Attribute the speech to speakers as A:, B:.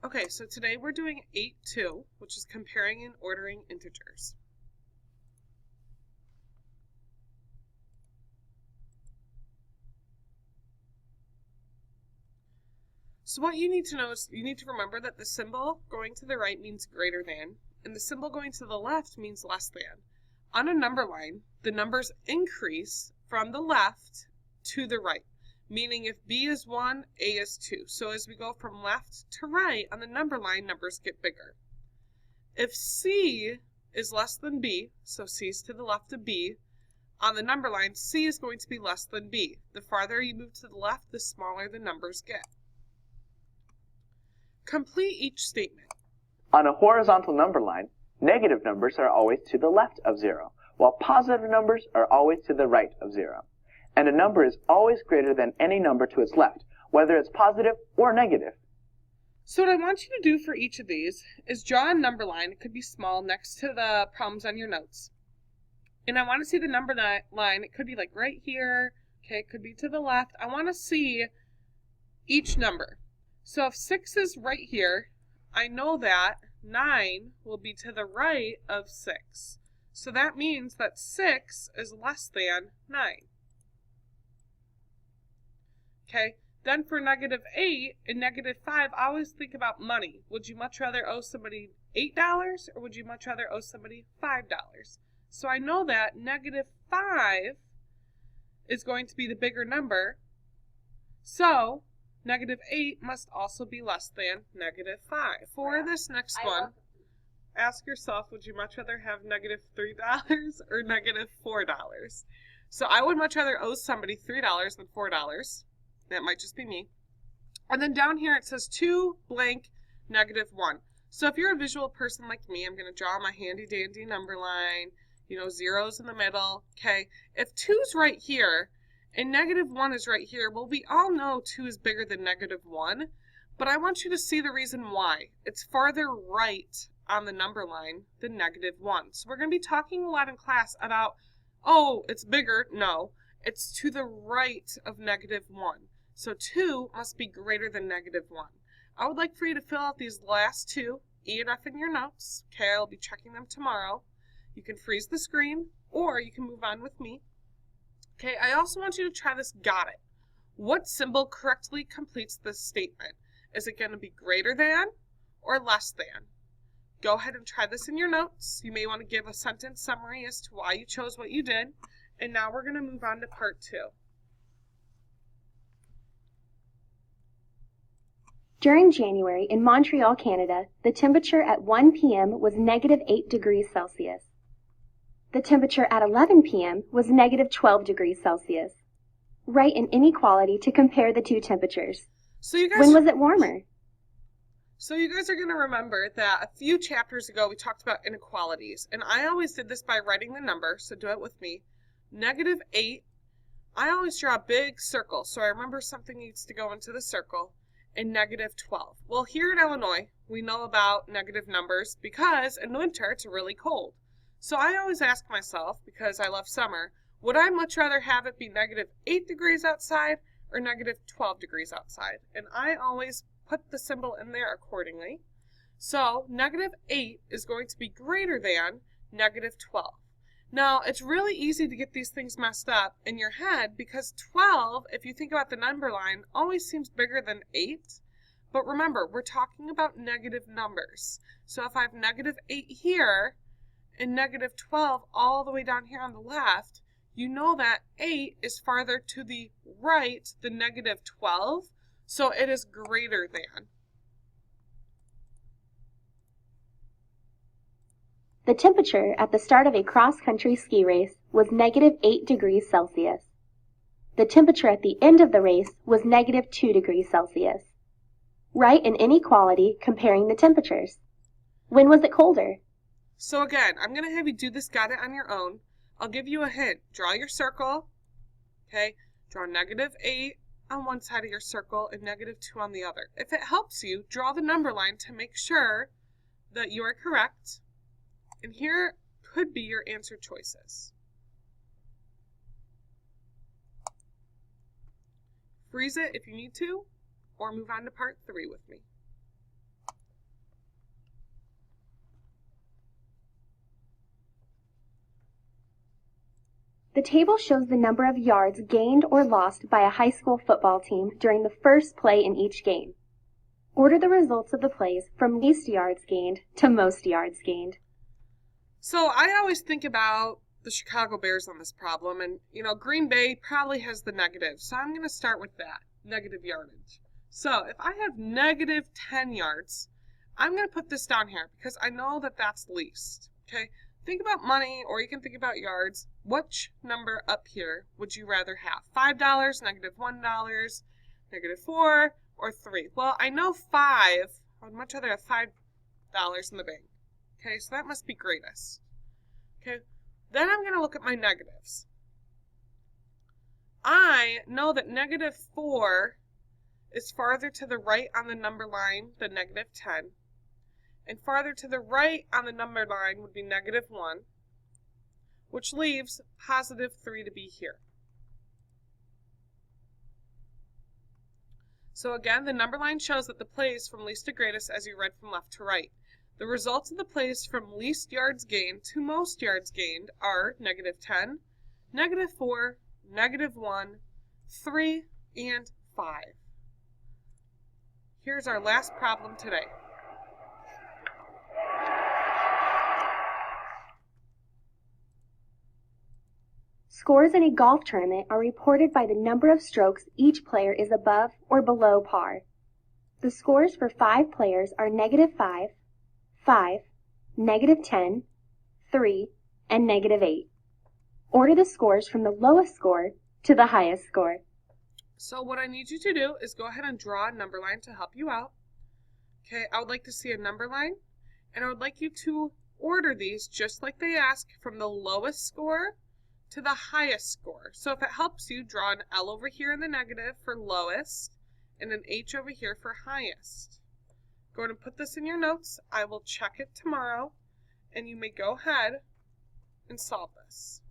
A: Okay, so today we're doing 8-2, which is comparing and ordering integers. So what you need to know is you need to remember that the symbol going to the right means greater than, and the symbol going to the left means less than. On a number line, the numbers increase from the left to the right, meaning if B is 1, A is 2. So as we go from left to right on the number line, numbers get bigger. If C is less than B, so C is to the left of B, on the number line, C is going to be less than B. The farther you move to the left, the smaller the numbers get. Complete each statement.
B: On a horizontal number line, negative numbers are always to the left of 0, while positive numbers are always to the right of 0. And a number is always greater than any number to its left, whether it's positive or negative.
A: So what I want you to do for each of these is draw a number line. It could be small next to the problems on your notes. And I want to see the number line. It could be like right here. Okay, it could be to the left. I want to see each number. So if 6 is right here, I know that 9 will be to the right of 6. So that means that 6 is less than 9. Okay, then for -8 and -5, I always think about money. Would you much rather owe somebody $8 or would you much rather owe somebody $5? So I know that -5 is going to be the bigger number. So -8 must also be less than -5. For this next one, ask yourself, would you much rather have -$3 or -4? So I would much rather owe somebody $3 than $4. That might just be me. And then down here it says 2 blank -1. So if you're a visual person like me, I'm going to draw my handy dandy number line, zeros in the middle. Okay, if 2's right here and -1 is right here, well, we all know 2 is bigger than -1, but I want you to see the reason why. It's farther right on the number line than -1. So we're going to be talking a lot in class about, oh, it's bigger. No, it's to the right of -1. So 2 must be greater than -1. I would like for you to fill out these last two, E and F in your notes. Okay, I'll be checking them tomorrow. You can freeze the screen or you can move on with me. Okay, I also want you to try this got it. What symbol correctly completes this statement? Is it going to be greater than or less than? Go ahead and try this in your notes. You may want to give a sentence summary as to why you chose what you did. And now we're going to move on to part 2.
C: During January in Montreal, Canada, the temperature at 1 p.m. was -8 degrees Celsius. The temperature at 11 p.m. was -12 degrees Celsius. Write an inequality to compare the two temperatures. When was it warmer?
A: So you guys are going to remember that a few chapters ago we talked about inequalities. And I always did this by writing the number, so do it with me. -8, I always draw a big circle, so I remember something needs to go into the circle. And -12. Well, here in Illinois, we know about negative numbers because in winter it's really cold. So I always ask myself, because I love summer, would I much rather have it be -8 degrees outside or -12 degrees outside? And I always put the symbol in there accordingly. So -8 is going to be greater than -12. Now, it's really easy to get these things messed up in your head because 12, if you think about the number line, always seems bigger than 8. But remember, we're talking about negative numbers. So if I have -8 here and -12 all the way down here on the left, you know that 8 is farther to the right than -12, so it is greater than.
C: The temperature at the start of a cross-country ski race was -8 degrees Celsius. The temperature at the end of the race was -2 degrees Celsius. Write an inequality comparing the temperatures. When was it colder?
A: So again, I'm going to have you do this got it on your own. I'll give you a hint. Draw your circle. Okay, draw -8 on one side of your circle and -2 on the other. If it helps you, draw the number line to make sure that you are correct. And here could be your answer choices. Freeze it if you need to, or move on to part 3 with me.
C: The table shows the number of yards gained or lost by a high school football team during the first play in each game. Order the results of the plays from least yards gained to most yards gained.
A: So I always think about the Chicago Bears on this problem, and Green Bay probably has the negative, so I'm going to start with that, negative yardage. So if I have negative 10 yards, I'm going to put this down here because I know that that's least. Okay, think about money, or you can think about yards. Which number up here would you rather have? $5, negative $1, negative 4, or 3? Well, I know 5. I would much rather have $5 in the bank. Okay, so that must be greatest. Okay, then I'm going to look at my negatives. I know that negative 4 is farther to the right on the number line than negative 10. And farther to the right on the number line would be negative 1, which leaves positive 3 to be here. So again, the number line shows that the plays from least to greatest as you read from left to right. The results of the plays from least yards gained to most yards gained are negative 10, negative 4, negative 1, 3, and 5. Here's our last problem today.
C: Scores in a golf tournament are reported by the number of strokes each player is above or below par. The scores for 5 players are negative 5, 5, negative 10, 3, and negative 8. Order the scores from the lowest score to the highest score.
A: So what I need you to do is go ahead and draw a number line to help you out. Okay, I would like to see a number line, and I would like you to order these just like they ask from the lowest score to the highest score. So if it helps you, draw an L over here in the negative for lowest and an H over here for highest. Go ahead and put this in your notes. I will check it tomorrow, and you may go ahead and solve this.